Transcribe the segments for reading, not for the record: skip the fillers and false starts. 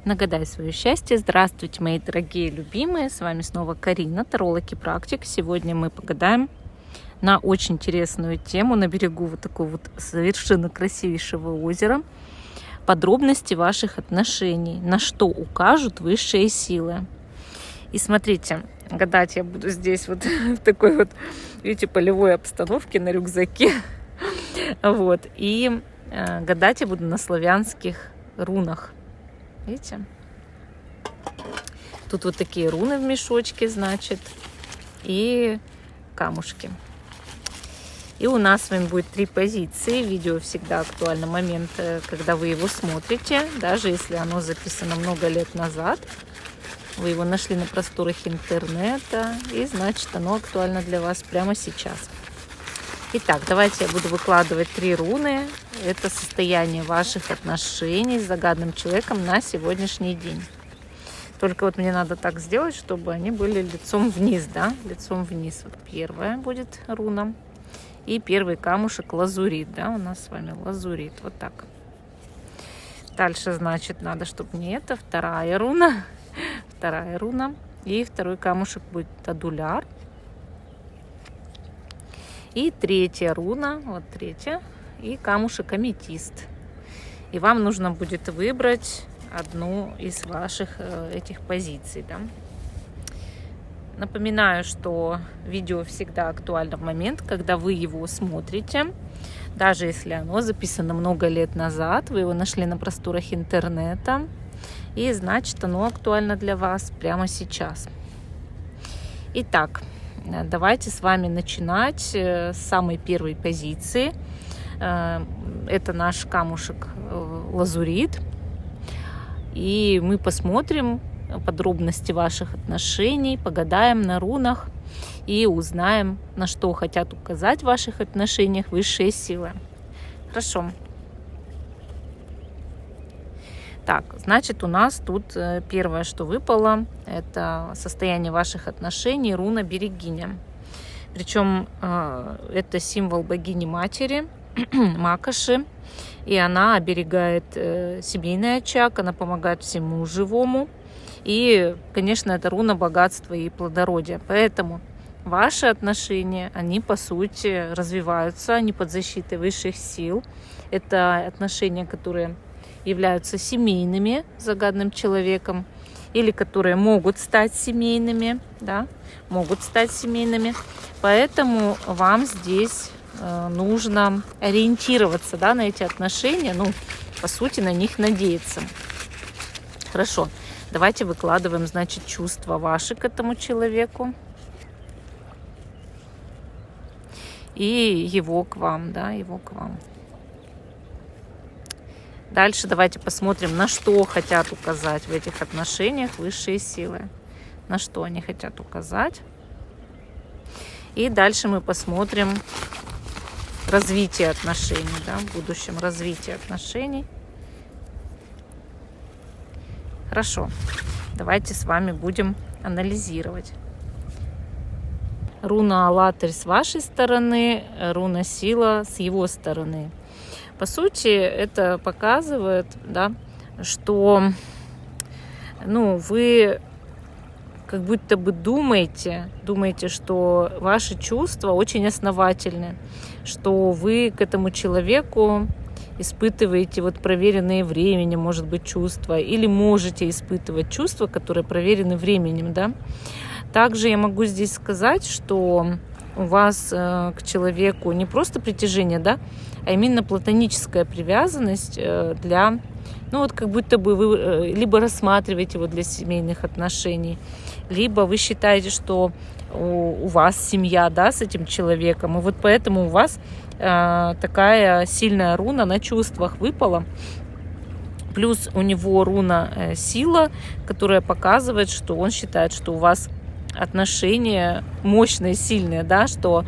Нагадай свое счастье. Здравствуйте, мои дорогие любимые. С вами снова Карина, таролог и практик. Сегодня мы погадаем на очень интересную тему на берегу вот такого вот совершенно красивейшего озера. Подробности ваших отношений, на что укажут высшие силы. И смотрите, гадать я буду здесь вот в такой вот, видите, полевой обстановке на рюкзаке. Вот. И гадать я буду на славянских рунах. Видите? Тут вот такие руны в мешочке, значит, и камушки. И у нас с вами будет 3 позиции. Видео всегда актуальный момент, когда вы его смотрите. Даже если оно записано много лет назад. Вы его нашли на просторах интернета. И значит, оно актуально для вас прямо сейчас. Итак, давайте я буду выкладывать 3 руны. Это состояние ваших отношений с загадным человеком на сегодняшний день. Только вот мне надо так сделать, чтобы они были лицом вниз, да? Лицом вниз. Вот первая будет руна. И первый камушек лазурит, да? У нас с вами лазурит. Вот так. Дальше, значит, надо, чтобы не это. Вторая руна. Вторая руна. И второй камушек будет адуляр. И третья руна, вот третья, и камушек аметист. И вам нужно будет выбрать одну из ваших этих позиций. Да? Напоминаю, что видео всегда актуально в момент, когда вы его смотрите. Даже если оно записано много лет назад, вы его нашли на просторах интернета. И значит, оно актуально для вас прямо сейчас. Итак. Давайте с вами начинать с самой первой позиции. Это наш камушек лазурит. И мы посмотрим подробности ваших отношений, погадаем на рунах и узнаем, на что хотят указать в ваших отношениях высшие силы. Хорошо. Так, значит, у нас тут первое, что выпало, это состояние ваших отношений, руна Берегиня. Причем это символ богини-матери, Макоши, и она оберегает семейный очаг, она помогает всему живому. И, конечно, это руна богатства и плодородия. Поэтому ваши отношения, они, по сути, развиваются, они под защитой высших сил. Это отношения, которые являются семейными с загадным человеком или которые могут стать семейными, да, могут стать семейными. Поэтому вам здесь нужно ориентироваться, да, на эти отношения, ну, по сути, на них надеяться. Хорошо, давайте выкладываем, значит, чувства ваши к этому человеку и его к вам, да, его к вам. Дальше давайте посмотрим, на что хотят указать в этих отношениях высшие силы. На что они хотят указать. И дальше мы посмотрим развитие отношений, да, в будущем развитие отношений. Хорошо. Давайте с вами будем анализировать. Руна Алатырь с вашей стороны, руна Сила с его стороны. По сути, это показывает, да, что вы как будто бы думаете, что ваши чувства очень основательны, что вы к этому человеку испытываете вот проверенные временем, может быть, чувства, или можете испытывать чувства, которые проверены временем, да. Также я могу здесь сказать, что у вас к человеку не просто притяжение, да, а именно платоническая привязанность для, как будто бы вы либо рассматриваете его для семейных отношений, либо вы считаете, что у вас семья, да, с этим человеком, и вот поэтому у вас такая сильная руна на чувствах выпала. Плюс у него руна Сила, которая показывает, что он считает, что у вас отношения мощные, сильные, да, что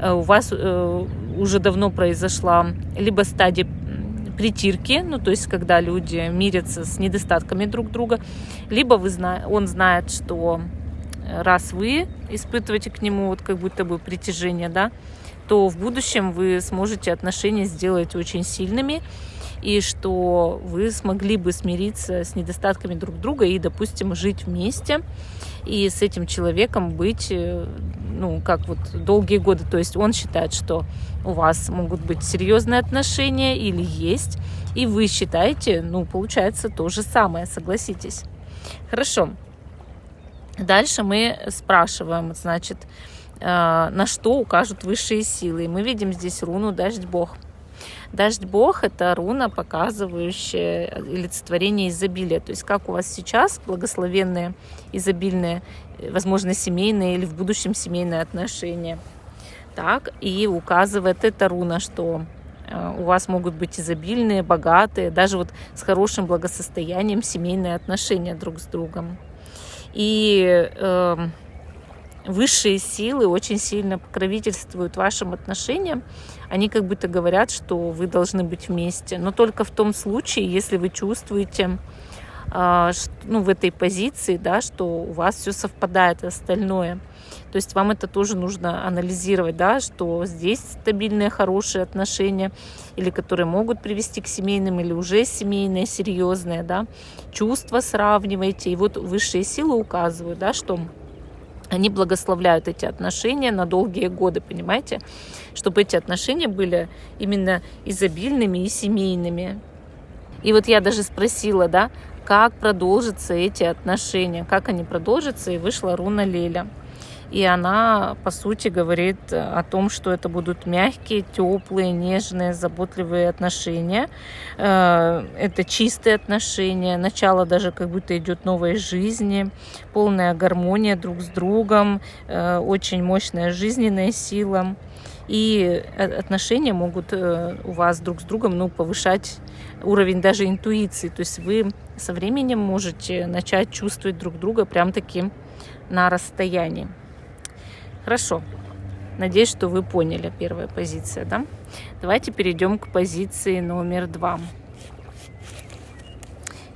у вас уже давно произошла либо стадия притирки, то есть когда люди мирятся с недостатками друг друга, либо он знает, что раз вы испытываете к нему вот как будто бы притяжение, да, то в будущем вы сможете отношения сделать очень сильными. и что вы смогли бы смириться с недостатками друг друга и, допустим, жить вместе, и с этим человеком быть, как вот долгие годы. То есть он считает, что у вас могут быть серьезные отношения или есть, и вы считаете, получается то же самое, согласитесь. Хорошо. Дальше мы спрашиваем, значит, на что укажут высшие силы. И мы видим здесь руну Дождь-Бог. Дождь-Бог – это руна, показывающая олицетворение изобилия. То есть как у вас сейчас благословенные, изобильные, возможно, семейные или в будущем семейные отношения. Так, и указывает эта руна, что у вас могут быть изобильные, богатые, даже вот с хорошим благосостоянием семейные отношения друг с другом. И высшие силы очень сильно покровительствуют вашим отношениям. Они как будто говорят, что вы должны быть вместе, но только в том случае, если вы чувствуете в этой позиции, да, что у вас все совпадает, остальное. То есть вам это тоже нужно анализировать, да, что здесь стабильные, хорошие отношения, или которые могут привести к семейным, или уже семейные, серьезные, да. Чувства сравнивайте. И вот высшие силы указывают, да, что они благословляют эти отношения на долгие годы, понимаете? Чтобы эти отношения были именно изобильными и семейными. И вот я даже спросила, да, как продолжатся эти отношения, как они продолжатся, и вышла руна Леля. И она, по сути, говорит о том, что это будут мягкие, теплые, нежные, заботливые отношения. Это чистые отношения, начало даже как будто идет новой жизни, полная гармония друг с другом, очень мощная жизненная сила. И отношения могут у вас друг с другом повышать уровень даже интуиции. То есть вы со временем можете начать чувствовать друг друга прям таки на расстоянии. Хорошо. Надеюсь, что вы поняли первая позиция, да? Давайте перейдем к позиции номер 2.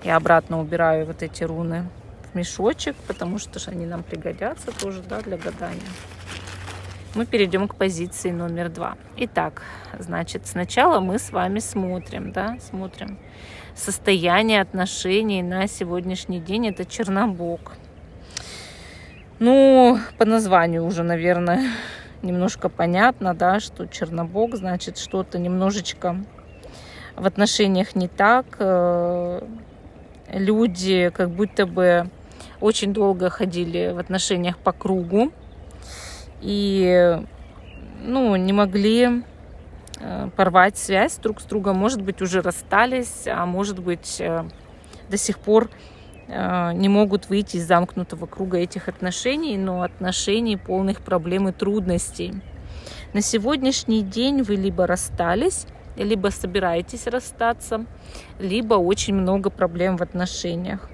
Я обратно убираю вот эти руны в мешочек, потому что они нам пригодятся тоже, да, для гадания. Мы перейдем к позиции номер 2. Итак, значит, сначала мы с вами смотрим состояние отношений на сегодняшний день. Это Чернобог. По названию уже, наверное, немножко понятно, да, что Чернобог, значит, что-то немножечко в отношениях не так. Люди как будто бы очень долго ходили в отношениях по кругу и, не могли порвать связь друг с другом. Может быть, уже расстались, а может быть, до сих пор не могут выйти из замкнутого круга этих отношений, но отношений полных проблем и трудностей. На сегодняшний день вы либо расстались, либо собираетесь расстаться, либо очень много проблем в отношениях.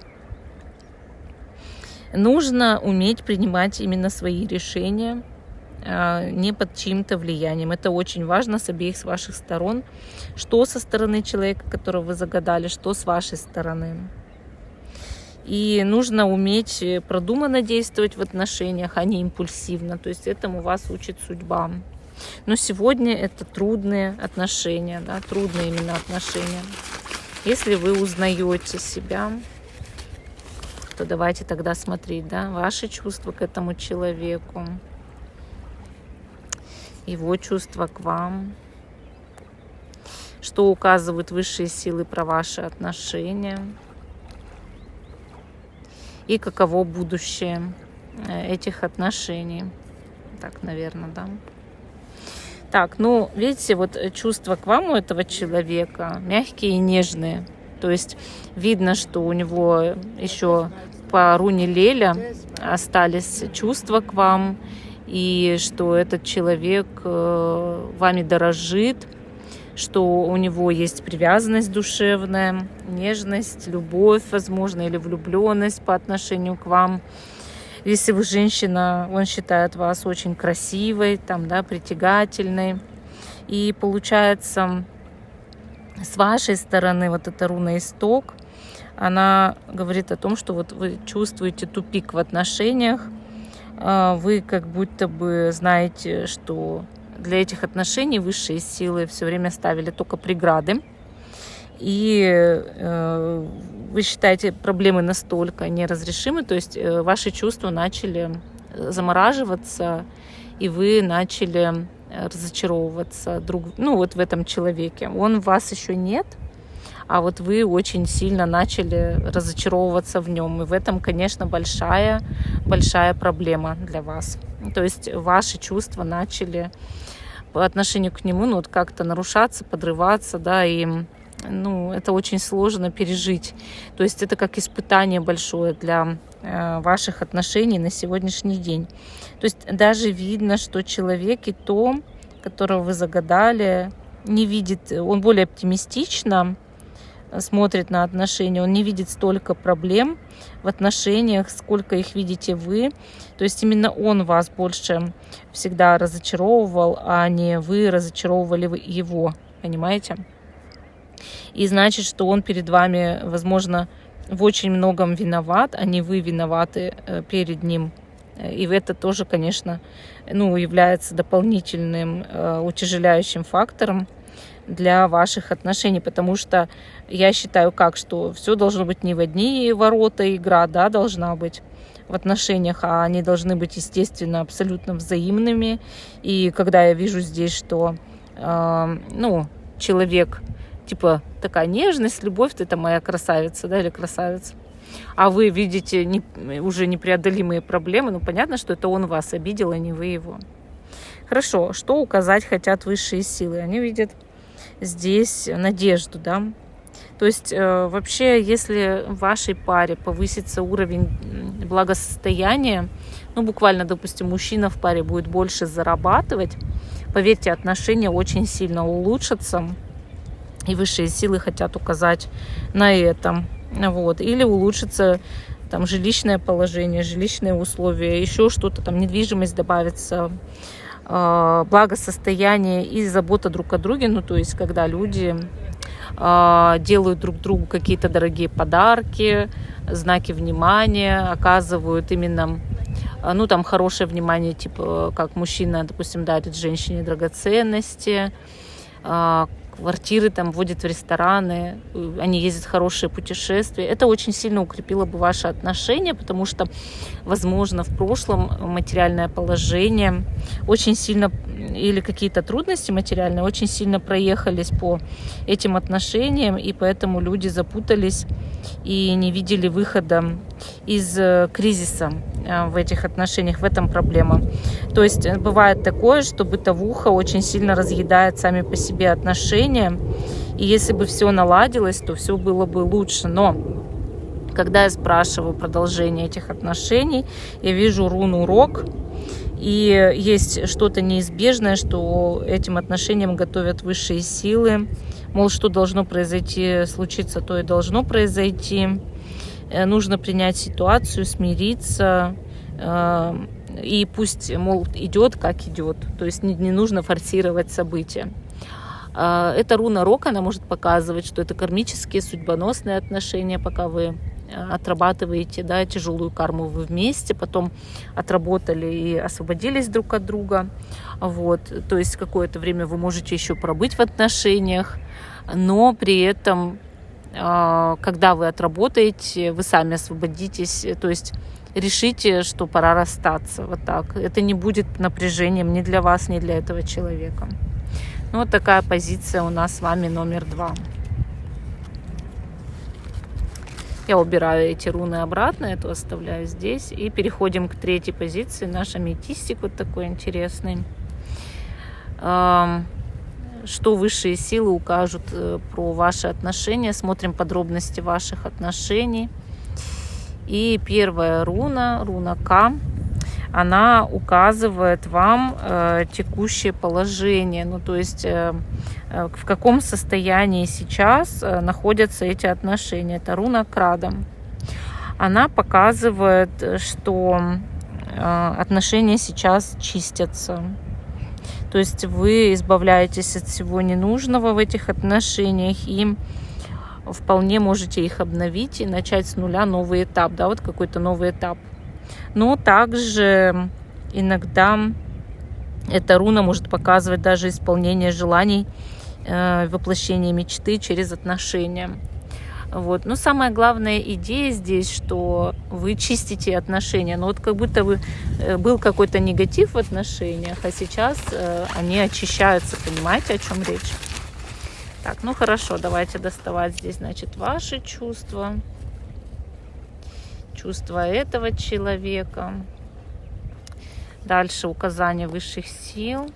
Нужно уметь принимать именно свои решения, не под чьим-то влиянием. Это очень важно с обеих с ваших сторон. Что со стороны человека, которого вы загадали, что с вашей стороны. И нужно уметь продуманно действовать в отношениях, а не импульсивно. То есть этому вас учит судьба. Но сегодня это трудные отношения, да, трудные именно отношения. Если вы узнаете себя, то давайте тогда смотреть, да, ваши чувства к этому человеку, его чувства к вам, что указывают высшие силы про ваши отношения. И каково будущее этих отношений. Так, наверное, да. Так, видите, вот чувства к вам у этого человека мягкие и нежные. То есть видно, что у него еще по руне Леля остались чувства к вам, и что этот человек вами дорожит, что у него есть привязанность душевная, нежность, любовь, возможно, или влюбленность по отношению к вам. Если вы женщина, он считает вас очень красивой, притягательной. И получается, с вашей стороны вот эта руна Исток, она говорит о том, что вот вы чувствуете тупик в отношениях, вы как будто бы знаете, что для этих отношений высшие силы все время ставили только преграды. и вы считаете проблемы настолько неразрешимы, то есть ваши чувства начали замораживаться, и вы начали разочаровываться вот в этом человеке. Он в вас еще нет, а вот вы очень сильно начали разочаровываться в нем. И в этом, конечно, большая проблема для вас. То есть ваши чувства начали по отношению к нему вот как-то нарушаться, подрываться, да, и это очень сложно пережить. То есть это как испытание большое для ваших отношений на сегодняшний день. То есть даже видно, что человек и то, которого вы загадали, не видит, он более оптимистично смотрит на отношения, он не видит столько проблем в отношениях, сколько их видите вы. То есть именно он вас больше всегда разочаровывал, а не вы разочаровывали его, понимаете? И значит, что он перед вами, возможно, в очень многом виноват, а не вы виноваты перед ним. И это тоже, конечно, является дополнительным утяжеляющим фактором для ваших отношений, потому что я считаю, что все должно быть не в одни ворота игра, да, должна быть в отношениях, а они должны быть, естественно, абсолютно взаимными. И когда я вижу здесь, что человек, типа, такая нежность, любовь, ты это моя красавица, да, или красавица, а вы видите уже непреодолимые проблемы, понятно, что это он вас обидел, а не вы его. Хорошо, что указать хотят высшие силы? Они видят здесь надежду, да. То есть вообще, если в вашей паре повысится уровень благосостояния, буквально, допустим, мужчина в паре будет больше зарабатывать, поверьте, отношения очень сильно улучшатся, и высшие силы хотят указать на этом. Вот. Или улучшится жилищное положение, жилищные условия, еще что-то, недвижимость добавится, благосостояние и забота друг о друге. То есть, когда люди делают друг другу какие-то дорогие подарки, знаки внимания, оказывают именно хорошее внимание, типа как мужчина, допустим, дарит женщине драгоценности, квартиры водят в рестораны, они ездят в хорошие путешествия. Это очень сильно укрепило бы ваши отношения, потому что, возможно, в прошлом материальное положение очень сильно, или какие-то трудности материальные, очень сильно проехались по этим отношениям, и поэтому люди запутались и не видели выхода из кризиса в этих отношениях, в этом проблема. То есть бывает такое, что бытовуха очень сильно разъедает сами по себе отношения, и если бы все наладилось, то все было бы лучше. Но когда я спрашиваю продолжение этих отношений, я вижу руну Рог, и есть что-то неизбежное, что этим отношениям готовят высшие силы. Мол, что должно произойти, случиться, то и должно произойти. Нужно принять ситуацию, смириться, и пусть, идет, как идет. То есть не нужно форсировать события. Эта руна Рог, она может показывать, что это кармические, судьбоносные отношения, пока вы отрабатываете, да, тяжелую карму вы вместе, потом отработали и освободились друг от друга. Вот. То есть какое-то время вы можете еще пробыть в отношениях, но при этом, когда вы отработаете, вы сами освободитесь, то есть решите, что пора расстаться. Вот так. Это не будет напряжением ни для вас, ни для этого человека. Вот такая позиция у нас с вами номер 2. Я убираю эти руны обратно, эту оставляю здесь. И переходим к 3-й позиции. Наш аметистик вот такой интересный. Что высшие силы укажут про ваши отношения. Смотрим подробности ваших отношений. И первая руна К, она указывает вам текущее положение. То есть в каком состоянии сейчас находятся эти отношения. Это руна Крада. Она показывает, что отношения сейчас чистятся. То есть вы избавляетесь от всего ненужного в этих отношениях и вполне можете их обновить и начать с нуля новый этап, да, вот какой-то новый этап. Но также иногда эта руна может показывать даже исполнение желаний воплощение мечты через отношения. Вот. Но самая главная идея здесь, что вы чистите отношения. Но вот как будто бы был какой-то негатив в отношениях, а сейчас они очищаются. Понимаете, о чем речь? Так, ну хорошо, давайте доставать здесь, значит, ваши чувства. Чувства этого человека. Дальше указания высших сил.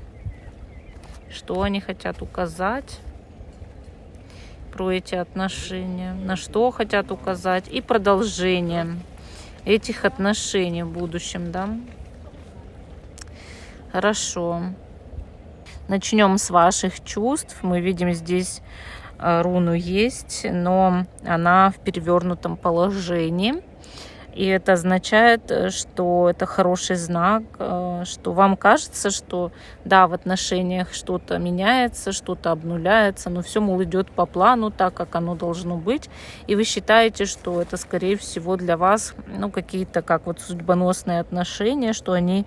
Что они хотят указать про эти отношения, на что хотят указать, и продолжение этих отношений в будущем, да? Хорошо. Начнем с ваших чувств. Мы видим здесь руну есть, но она в перевернутом положении. И это означает, что это хороший знак, что вам кажется, что да, в отношениях что-то меняется, что-то обнуляется, но все, мол, идет по плану, так, как оно должно быть. И вы считаете, что это, скорее всего, для вас, ну, какие-то, как вот судьбоносные отношения, что они,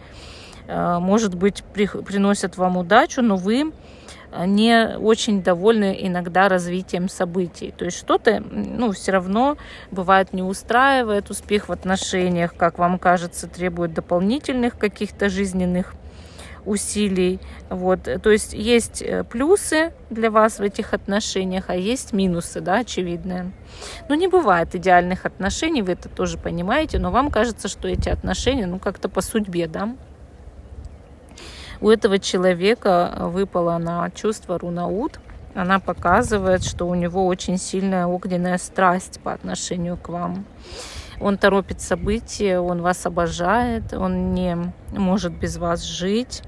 может быть, приносят вам удачу, но вы не очень довольны иногда развитием событий. То есть что-то, ну, все равно бывает не устраивает, успех в отношениях, как вам кажется, требует дополнительных каких-то жизненных усилий. Вот. То есть есть плюсы для вас в этих отношениях, а есть минусы, да, очевидные. Но не бывает идеальных отношений, вы это тоже понимаете, но вам кажется, что эти отношения, ну, как-то по судьбе, да. У этого человека выпала на чувство руна Ут. Она показывает, что у него очень сильная огненная страсть по отношению к вам. Он торопит события, он вас обожает, он не может без вас жить.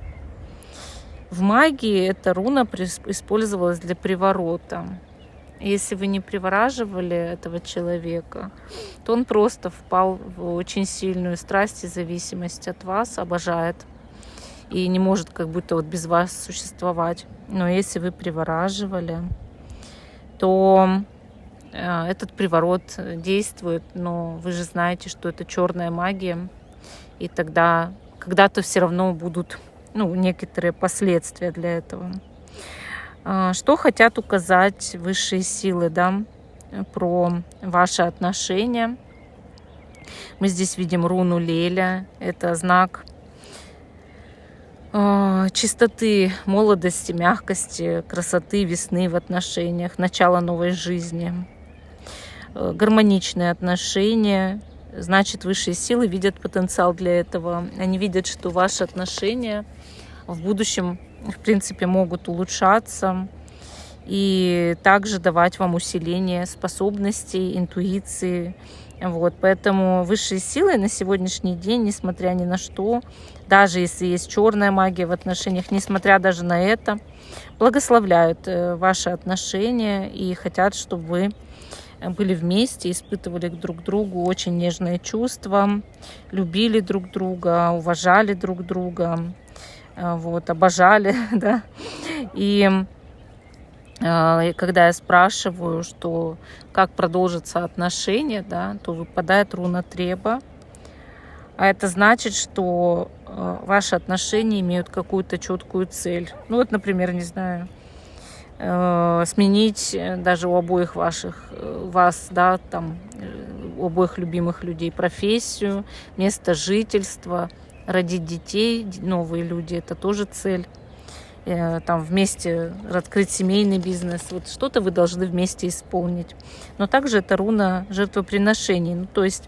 В магии эта руна использовалась для приворота. Если вы не привораживали этого человека, то он просто впал в очень сильную страсть и зависимость от вас, обожает. И не может как будто вот без вас существовать. Но если вы привораживали, то этот приворот действует, но вы же знаете, что это черная магия, и тогда когда-то все равно будут, ну, некоторые последствия для этого. Что хотят указать высшие силы, да, про ваши отношения? Мы здесь видим руну Леля, это знак чистоты, молодости, мягкости, красоты, весны в отношениях, начала новой жизни. Гармоничные отношения. Значит, высшие силы видят потенциал для этого. Они видят, что ваши отношения в будущем, в принципе, могут улучшаться и также давать вам усиление способностей, интуиции. Вот, поэтому высшие силы на сегодняшний день, несмотря ни на что, даже если есть черная магия в отношениях, несмотря даже на это, благословляют ваши отношения и хотят, чтобы вы были вместе, испытывали друг к другу очень нежные чувства, любили друг друга, уважали друг друга, вот, обожали, да. И когда я спрашиваю, что как продолжатся отношения, да, то выпадает руна Треба. А это значит, что ваши отношения имеют какую-то четкую цель. Ну вот, например, не знаю, сменить даже у обоих вас, да, там, у обоих любимых людей профессию, место жительства, родить детей, новые люди, это тоже цель. Там вместе открыть семейный бизнес. Вот что-то вы должны вместе исполнить. Но также это руна жертвоприношений. Ну, то есть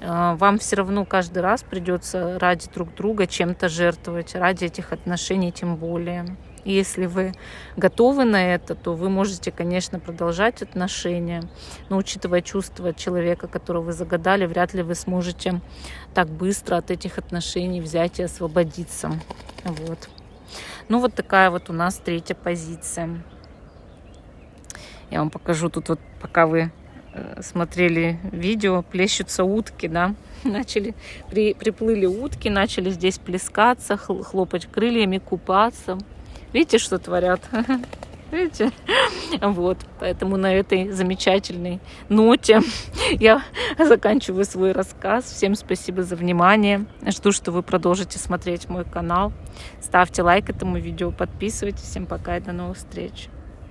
вам все равно каждый раз придется ради друг друга чем-то жертвовать, ради этих отношений тем более. И если вы готовы на это, то вы можете, конечно, продолжать отношения. Но учитывая чувства человека, которого вы загадали, вряд ли вы сможете так быстро от этих отношений взять и освободиться. Вот. Ну, вот такая вот у нас третья позиция. Я вам покажу тут вот, пока вы смотрели видео, плещутся утки, да. Приплыли утки, начали здесь плескаться, хлопать крыльями, купаться. Видите, что творят? Видите? Вот, поэтому на этой замечательной ноте я заканчиваю свой рассказ. Всем спасибо за внимание. Жду, что вы продолжите смотреть мой канал. Ставьте лайк этому видео, подписывайтесь. Всем пока и до новых встреч.